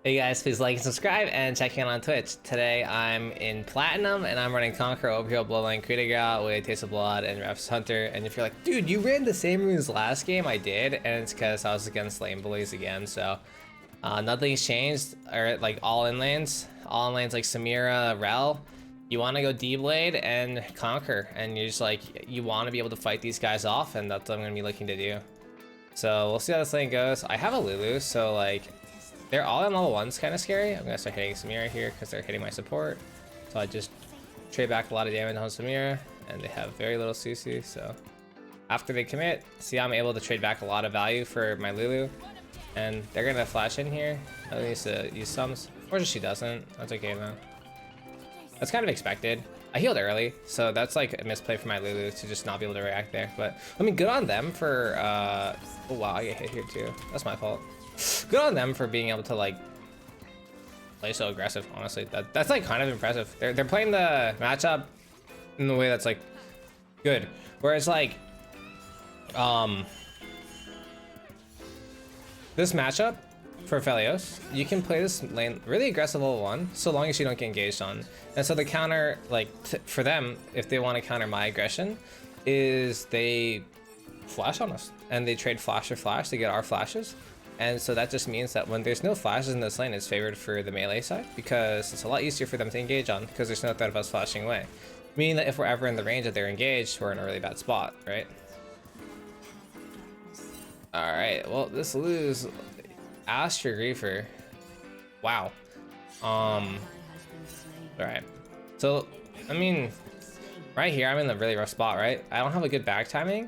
Hey guys, please like and subscribe and check in on Twitch. Today I'm in Platinum and I'm running Conquer, Overkill, Bloodline, Kriega with Taste of Blood and Ref's Hunter. And if you're like, dude, you ran the same runes last game, I did, and it's because I was against lane bullies again. So nothing's changed. Or like all in lanes like Samira, Rel. You want to go D-Blade and Conquer, and you're just like, you want to be able to fight these guys off, and that's what I'm gonna be looking to do. So we'll see how this lane goes. I have a Lulu, so like, they're all in level 1's kind of scary. I'm gonna start hitting Samira here because they're hitting my support. So I just trade back a lot of damage on Samira, and they have very little CC. So after they commit, see, I'm able to trade back a lot of value for my Lulu, and they're gonna flash in here. At least use sums, or she doesn't. That's okay though. That's kind of expected. I healed early, so that's like a misplay for my Lulu to just not be able to react there. But I mean, good on them for. Oh wow, I get hit here too. That's my fault. Good on them for being able to like play so aggressive. Honestly, that's like kind of impressive. They're playing the matchup in the way that's like good. Whereas like this matchup for Aphelios, you can play this lane really aggressive level 1, so long as you don't get engaged on. And so the counter, like for them, if they want to counter my aggression, is they flash on us and they trade flash or flash to get our flashes. And so that just means that when there's no flashes in this lane, it's favored for the melee side because it's a lot easier for them to engage on because there's no threat of us flashing away. Meaning that if we're ever in the range that they're engaged, we're in a really bad spot, right? Alright, well, this lose Astra Griefer. Wow. Alright. So, I mean, right here, I'm in a really rough spot, right? I don't have a good back timing,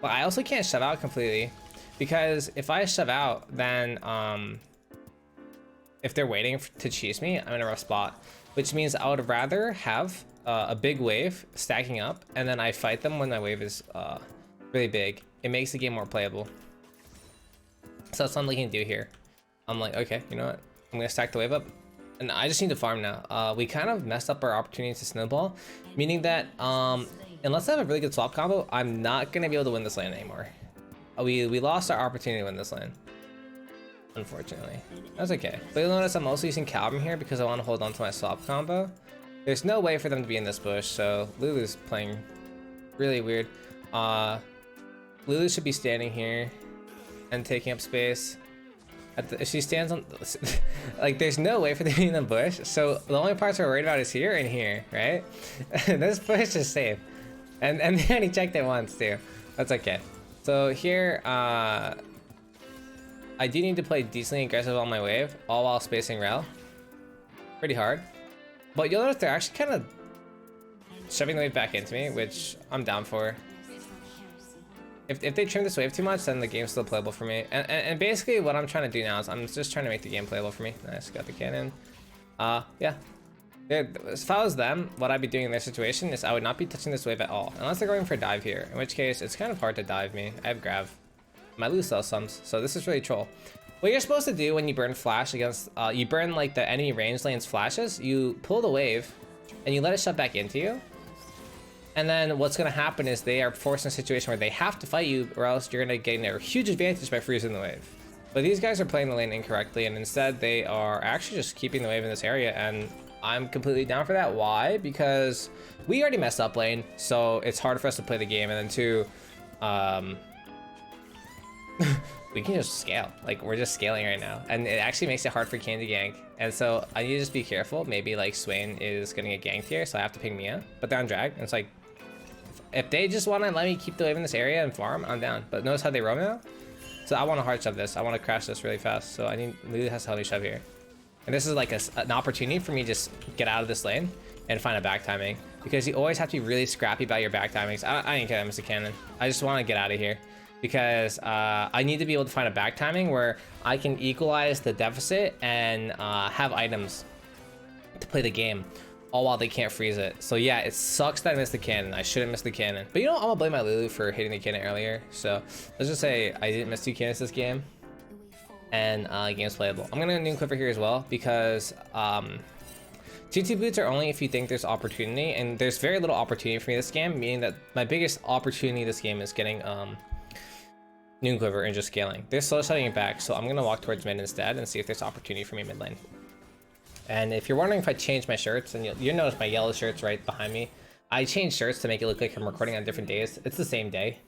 but I also can't shove out completely. Because if I shove out, then if they're waiting to chase me, I'm in a rough spot. Which means I would rather have a big wave stacking up, and then I fight them when my wave is really big. It makes the game more playable. So that's something I can do here. I'm like, okay, you know what? I'm gonna stack the wave up, and I just need to farm now. We kind of messed up our opportunity to snowball, meaning that unless I have a really good swap combo, I'm not gonna be able to win this lane anymore. We lost our opportunity to win this lane, unfortunately. That's okay. But you'll notice I'm also using Calvin here because I want to hold on to my swap combo. There's no way for them to be in this bush, so Lulu's playing really weird. Lulu should be standing here and taking up space. If she stands on, like, there's no way for them to be in the bush. So the only parts we're worried about is here and here, right? This bush is safe, and then he checked it once too. That's okay. So here, I do need to play decently aggressive on my wave, all while spacing Rel. Pretty hard. But you'll notice they're actually kind of shoving the wave back into me, which I'm down for. If they trim this wave too much, then the game's still playable for me. And basically what I'm trying to do now is I'm just trying to make the game playable for me. Nice, got the cannon. Yeah. If I was them, what I'd be doing in their situation is I would not be touching this wave at all, unless they're going for a dive here, in which case it's kind of hard to dive me. I have grav. My Lulu sells sums, so this is really troll. What you're supposed to do when you burn flash against, you burn like the enemy range lane's flashes, you pull the wave, and you let it shut back into you. And then what's going to happen is they are forced in a situation where they have to fight you, or else you're going to gain a huge advantage by freezing the wave. But these guys are playing the lane incorrectly, and instead they are actually just keeping the wave in this area, and I'm completely down for that. Why? Because we already messed up lane, so it's hard for us to play the game, and then two, we can just scale. Like, we're just scaling right now, and it actually makes it hard for Kane to gank. And so I need to just be careful. Maybe like Swain is gonna get ganked here, so I have to ping Mia, but they're on drag, and it's like, if they just want to let me keep the wave in this area and farm, I'm down. But notice how they roam now? So I want to hard shove this. I want to crash this really fast, so I need Lulu has to help me shove here. And this is like an opportunity for me to just get out of this lane and find a back timing, because you always have to be really scrappy about your back timings. I ain't care, Mr. Cannon. I just want to get out of here because I need to be able to find a back timing where I can equalize the deficit and have items to play the game, all while they can't freeze it. So yeah, it sucks that I missed the cannon. I shouldn't miss the cannon. But you know, I'm gonna blame my Lulu for hitting the cannon earlier. So let's just say I didn't miss 2 cannons this game, and game's playable. I'm gonna new Clipper here as well because TT boots are only if you think there's opportunity, and there's very little opportunity for me this game, meaning that my biggest opportunity this game is getting Noon Quiver and just scaling. They're slow setting it back, so I'm gonna walk towards mid instead and see if there's opportunity for me mid lane. And if you're wondering if I changed my shirts, and you'll notice my yellow shirt's right behind me. I changed shirts to make it look like I'm recording on different days. It's the same day.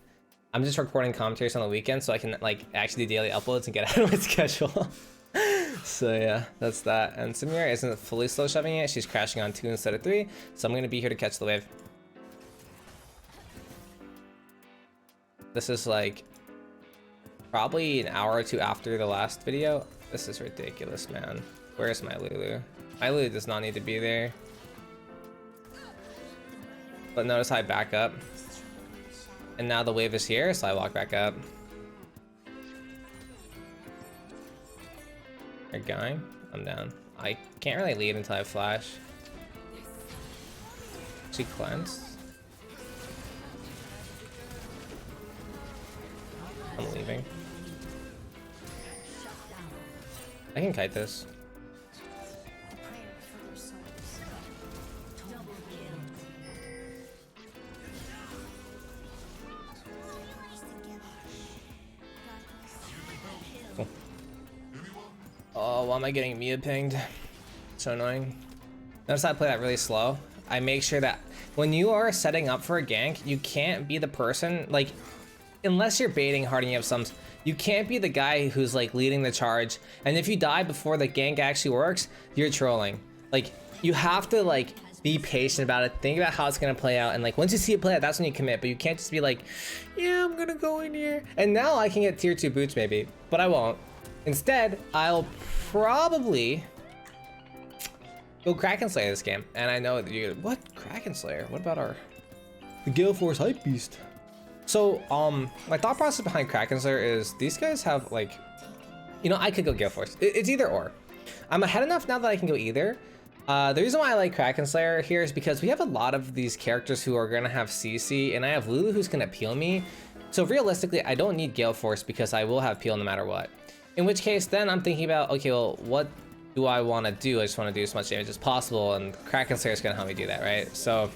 I'm just recording commentaries on the weekend so I can like actually do daily uploads and get out of my schedule. So yeah, that's that. And Samira isn't fully slow shoving it. She's crashing on 2 instead of 3. So I'm gonna be here to catch the wave. This is like probably an hour or two after the last video. This is ridiculous, man. Where's my Lulu? My Lulu does not need to be there. But notice how I back up. And now the wave is here, so I walk back up. They're going. I'm down. I can't really lead until I flash. She cleansed. I'm leaving. I can kite this. Cool. Oh, why am I getting Mia pinged? So annoying. Notice I play that really slow. I make sure that when you are setting up for a gank, you can't be the person, like, unless you're baiting hard and you have some, you can't be the guy who's like leading the charge. And if you die before the gank actually works, you're trolling. Like, you have to like be patient about it, think about how it's gonna play out, and like once you see it play out, that's when you commit. But you can't just be like, yeah, I'm gonna go in here. And now I can get tier 2 boots maybe, but I won't. Instead, I'll probably go Kraken Slayer this game. And I know that you're, what? Kraken Slayer? What about the Gale Force Hype Beast? So, my thought process behind Kraken Slayer is these guys have like, you know, I could go Gale Force. It's either or. I'm ahead enough now that I can go either. The reason why I like Kraken Slayer here is because we have a lot of these characters who are gonna have CC, and I have Lulu who's gonna peel me. So realistically, I don't need Gale Force because I will have peel no matter what. In which case, then I'm thinking about, okay, well, what do I want to do? I just want to do as much damage as possible, and Kraken Slayer is gonna help me do that, right? So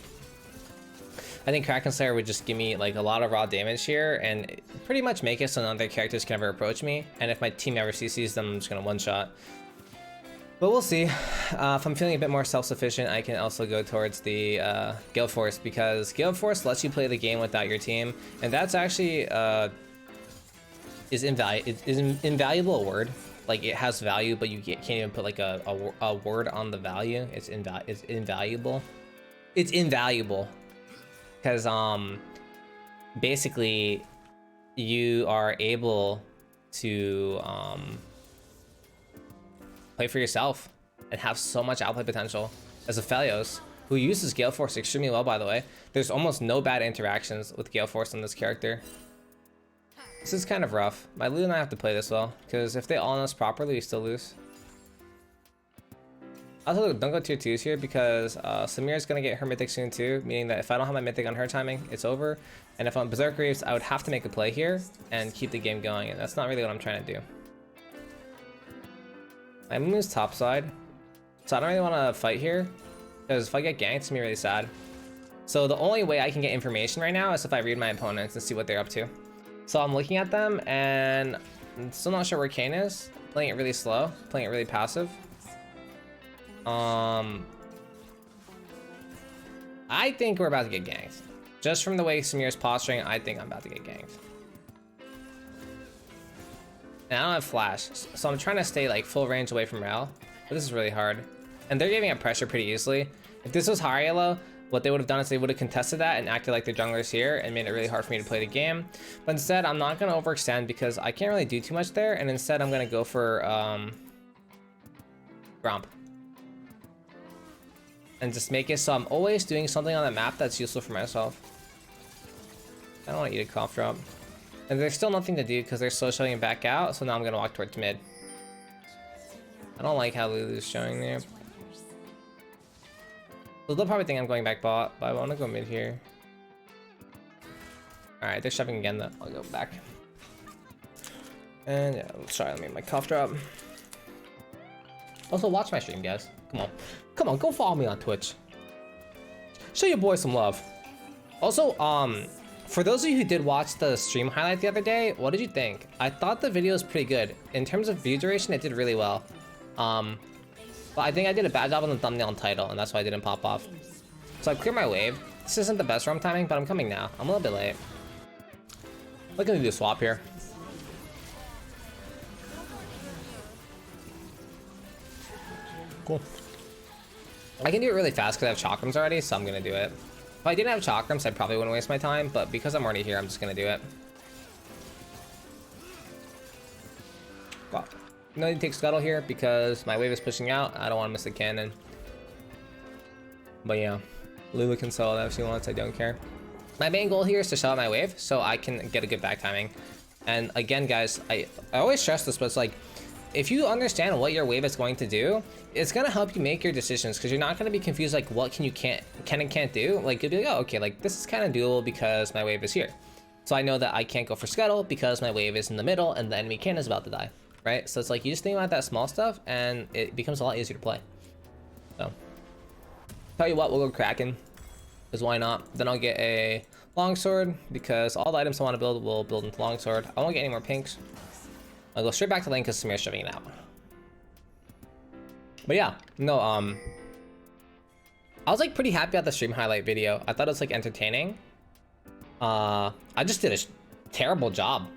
I think Kraken Slayer would just give me like a lot of raw damage here and pretty much make it so none of their characters can ever approach me. And if my team ever CCs them, I'm just gonna one-shot. But we'll see. If I'm feeling a bit more self-sufficient, I can also go towards the Gale Force, because Gale Force lets you play the game without your team, and that's actually is invaluable word. Like, it has value, but you can't even put like a word on the value. It's invaluable. It's invaluable. Because basically you are able to play for yourself and have so much outplay potential. As Aphelios, who uses Gale Force extremely well, by the way. There's almost no bad interactions with Gale Force on this character. This is kind of rough. My Lulu and I have to play this well, because if they all know us properly, we still lose. Also, don't go tier 2s here, because Samira's gonna get her mythic soon too, meaning that if I don't have my mythic on her timing, it's over. And if I'm Berserk Reaves, I would have to make a play here and keep the game going, and that's not really what I'm trying to do. My move's topside, so I don't really want to fight here, because if I get ganked, it's gonna be really sad. So the only way I can get information right now is if I read my opponents and see what they're up to. So I'm looking at them, and I'm still not sure where Kane is. Playing it really slow, playing it really passive. I think we're about to get ganked. Just from the way Samira's posturing, I think I'm about to get ganked. And I don't have flash, so I'm trying to stay like full range away from Rel, but this is really hard. And they're giving up pressure pretty easily. If this was high yellow, what they would have done is they would have contested that and acted like their junglers here and made it really hard for me to play the game. But instead, I'm not going to overextend because I can't really do too much there. And instead, I'm going to go for Gromp. And just make it so I'm always doing something on the map that's useful for myself. I don't want to eat a cough drop. And there's still nothing to do because they're slow showing back out. So now I'm going to walk towards mid. I don't like how Lulu's showing there. So they'll probably think I'm going back bot, but I want to go mid here. Alright, they're shoving again though. I'll go back. And yeah, sorry, let me make my cough drop. Also, watch my stream, guys. Come on. Come on, go follow me on Twitch. Show your boy some love. Also, For those of you who did watch the stream highlight the other day, what did you think? I thought the video was pretty good. In terms of view duration, it did really well. But I think I did a bad job on the thumbnail and title, and that's why I didn't pop off. So I cleared my wave. This isn't the best roam timing, but I'm coming now. I'm a little bit late. Looking to do a swap here. Cool. I can do it really fast because I have chakrams already, so I'm gonna do it. If I didn't have chakrams, I probably wouldn't waste my time, but because I'm already here, I'm just gonna do it. Wow. No need to take scuttle here because my wave is pushing out. I don't want to miss the cannon. But yeah, Lulu can sell that if she wants, I don't care. My main goal here is to shut out my wave so I can get a good back timing. And again, guys, I always stress this, but it's like, if you understand what your wave is going to do, it's gonna help you make your decisions because you're not gonna be confused like what can and can't do. Like you'll be like, oh, okay, like this is kind of doable because my wave is here. So I know that I can't go for scuttle because my wave is in the middle and the enemy cannon is about to die, right? So it's like you just think about that small stuff and it becomes a lot easier to play. So tell you what, we'll go Kraken, because why not? Then I'll get a longsword because all the items I want to build will build into longsword. I won't get any more pinks. I'll go straight back to lane because Samir's shoving it out. But yeah, no, I was like pretty happy about the stream highlight video. I thought it was like entertaining. I just did a terrible job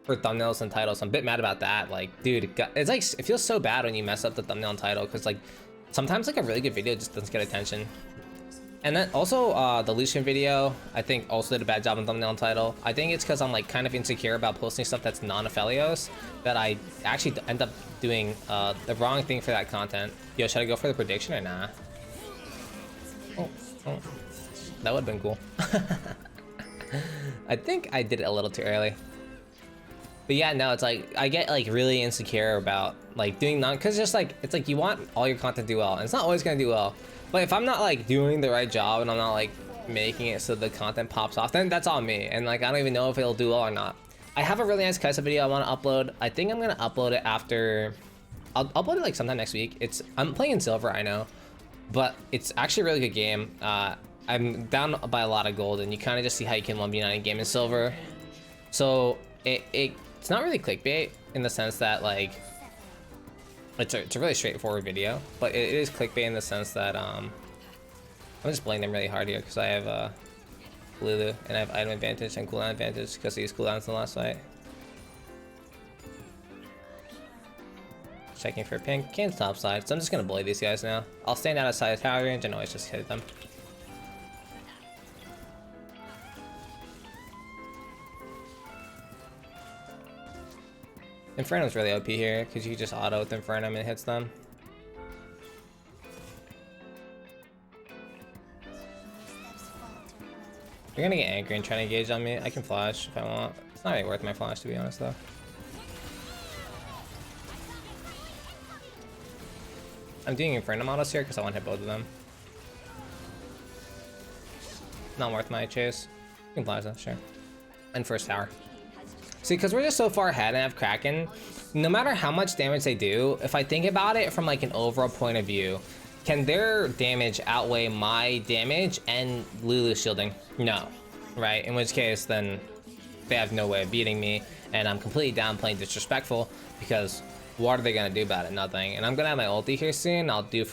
for thumbnails and titles. I'm a bit mad about that. Like, dude, it's like, it feels so bad when you mess up the thumbnail and title because like sometimes like a really good video just doesn't get attention. And then also the Lucian video, I think also did a bad job on thumbnail and title. I think it's because I'm like kind of insecure about posting stuff that's non-Aphelios that I actually end up doing the wrong thing for that content. Yo, should I go for the prediction or nah? Oh, that would have been cool. I think I did it a little too early. But yeah, no, it's like I get like really insecure about like doing because just like it's like you want all your content to do well, and it's not always gonna do well. But if I'm not like doing the right job and I'm not like making it so the content pops off, then that's on me. And like I don't even know if it'll do well or not. I have a really nice Kaisa video I want to upload. I think I'm gonna upload it after. I'll upload it like sometime next week. I'm playing in silver, I know, but it's actually a really good game. I'm down by a lot of gold, and you kind of just see how you can 1v9 a game in silver. So it's not really clickbait in the sense that like it's a really straightforward video, but it is clickbait in the sense that I'm just playing them really hard here because I have Lulu and I have item advantage and cooldown advantage because these cooldowns in the last fight. Checking for pink, can't top side, so I'm just gonna bully these guys now. I'll stand outside of tower range and always just hit them. Inferno's really OP here because you can just auto with Inferno and it hits them. You're gonna get angry and try to engage on me. I can flash if I want. It's not really worth my flash to be honest though. I'm doing Inferno models here because I want to hit both of them. Not worth my chase. You can flash though, sure. And first tower. See, because we're just so far ahead and I have Kraken, no matter how much damage they do, if I think about it from like an overall point of view, can their damage outweigh my damage and Lulu's shielding? No, right? In which case, then they have no way of beating me, and I'm completely down playing disrespectful because what are they gonna do about it? Nothing. And I'm gonna have my ulti here soon. I'll do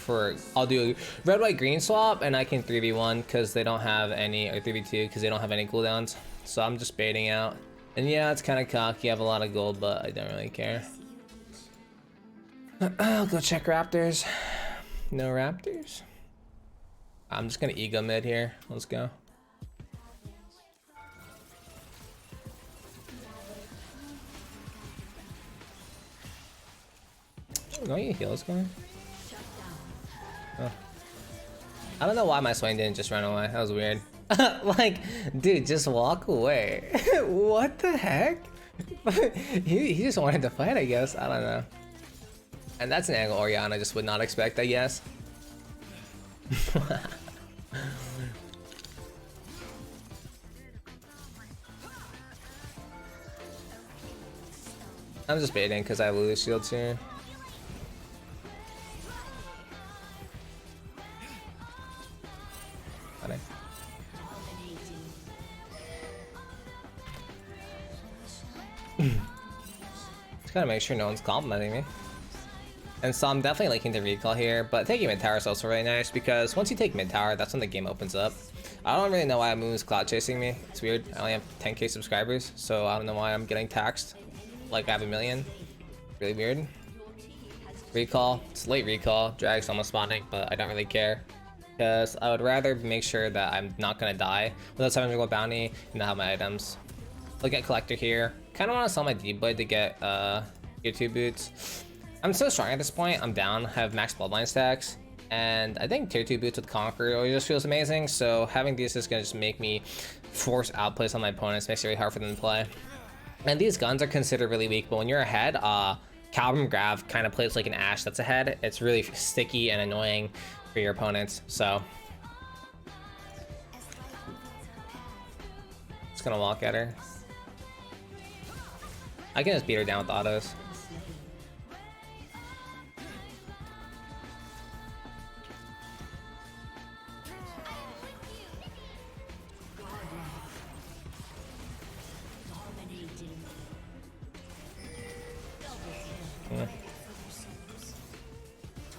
red, white, green swap, and I can 3v1 because they don't have any, or 3v2 because they don't have any cooldowns. So I'm just baiting out. And yeah, it's kind of cocky. I have a lot of gold, but I don't really care. I'll go check Raptors. No Raptors. I'm just gonna ego mid here. Let's go. Don't you heal us going? Oh. I don't know why my Swain didn't just run away. That was weird. Like, dude, just walk away. What the heck? he just wanted to fight, I guess. I don't know. And that's an angle Orianna just would not expect, I guess. I'm just baiting because I have Lulu's shields here. Just gotta make sure no one's complimenting me. And so I'm definitely liking the recall here, but taking mid tower is also really nice because once you take mid tower, that's when the game opens up. I don't really know why Moon's cloud chasing me. It's weird. I only have 10k subscribers, so I don't know why I'm getting taxed like I have 1 million. Really weird. Recall. It's late recall. Drag's almost spawning, but I don't really care because I would rather make sure that I'm not gonna die without having to go bounty and not have my items. Look at collector here. Kind of want to sell my D-blade to get tier 2 boots. I'm so strong at this point. I'm down. I have max bloodline stacks, and I think tier 2 boots with conquer always just feels amazing. So having these is gonna just make me force outplays on my opponents. Makes it really hard for them to play. And these guns are considered really weak, but when you're ahead, Calvin Grav kind of plays like an Ashe that's ahead. It's really sticky and annoying for your opponents. So just gonna walk at her. I can just beat her down with autos.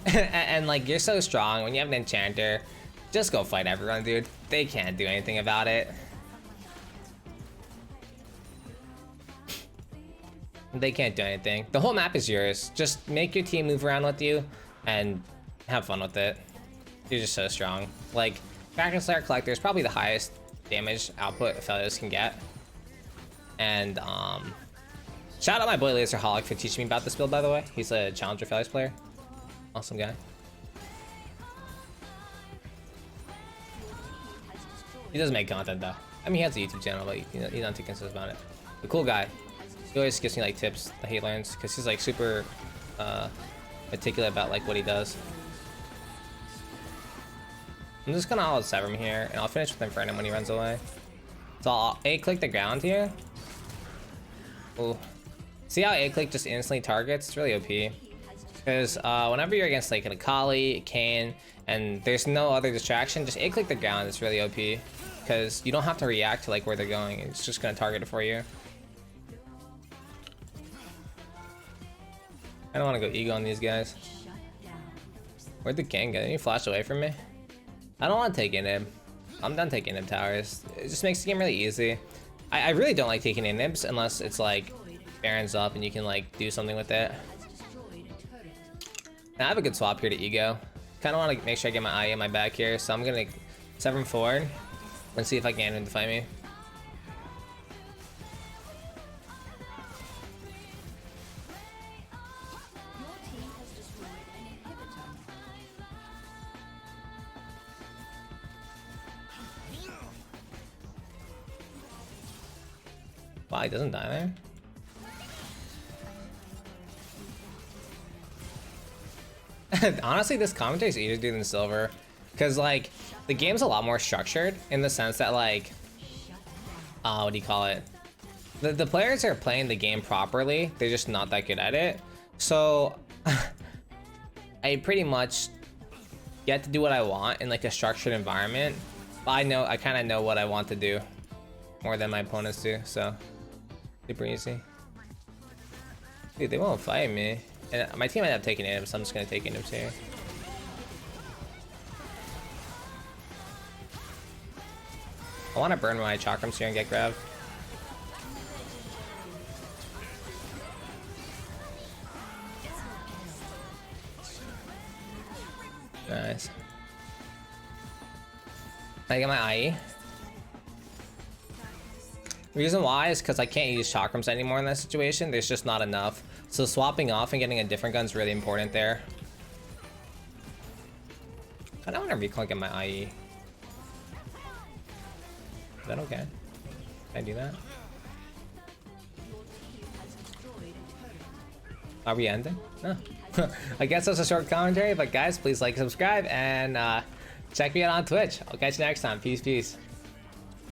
And like, you're so strong when you have an enchanter, just go fight everyone, dude. They can't do anything about it. They can't do anything. The whole map is yours. Just make your team move around with you and have fun with it. You're just so strong. Like, Kraken Slayer Collector is probably the highest damage output Aphelios can get. And shout out my boy Laserholic for teaching me about this build, by the way. He's a Challenger Aphelios player. Awesome guy. He doesn't make content though. I mean, he has a YouTube channel, but he's not too consistent about it. The cool guy. He always gives me like tips that he learns because he's like super meticulous about like what he does. I'm just gonna all sever him here, and I'll finish with him for him when he runs away. So I'll A-click the ground here. Ooh. See how A-click just instantly targets? It's really OP. Because whenever you're against like an Akali, Kayn, and there's no other distraction, just A-click the ground. It's really OP. Because you don't have to react to like where they're going. It's just gonna target it for you. I don't want to go ego on these guys. Where'd the gang go? Did he flash away from me? I don't want to take inhib. I'm done taking inhib towers. It just makes the game really easy. I really don't like taking inhibs unless it's like Baron's up and you can like do something with it. Now I have a good swap here to ego. Kind of want to make sure I get my eye in my back here, so I'm gonna sever him forward and see if I can get him to fight me. Wow, he doesn't die there. Honestly, this commentary is easier to do than silver, because like the game's a lot more structured in the sense that like, what do you call it? The players are playing the game properly. They're just not that good at it. So I pretty much get to do what I want in like a structured environment. But I kind of know what I want to do more than my opponents do. So super easy. Dude, they won't fight me. And my team might have taken him, so I'm just gonna take him here. I want to burn my chakrams here and get grabbed. Nice. I get my IE. Reason why is because I can't use chakrams anymore in that situation. There's just not enough. So swapping off and getting a different gun is really important there. I don't want to recall and get my IE. Is that okay? Can I do that? Are we ending? No. I guess that's a short commentary, but guys, please like, subscribe, and check me out on Twitch. I'll catch you next time. Peace, peace.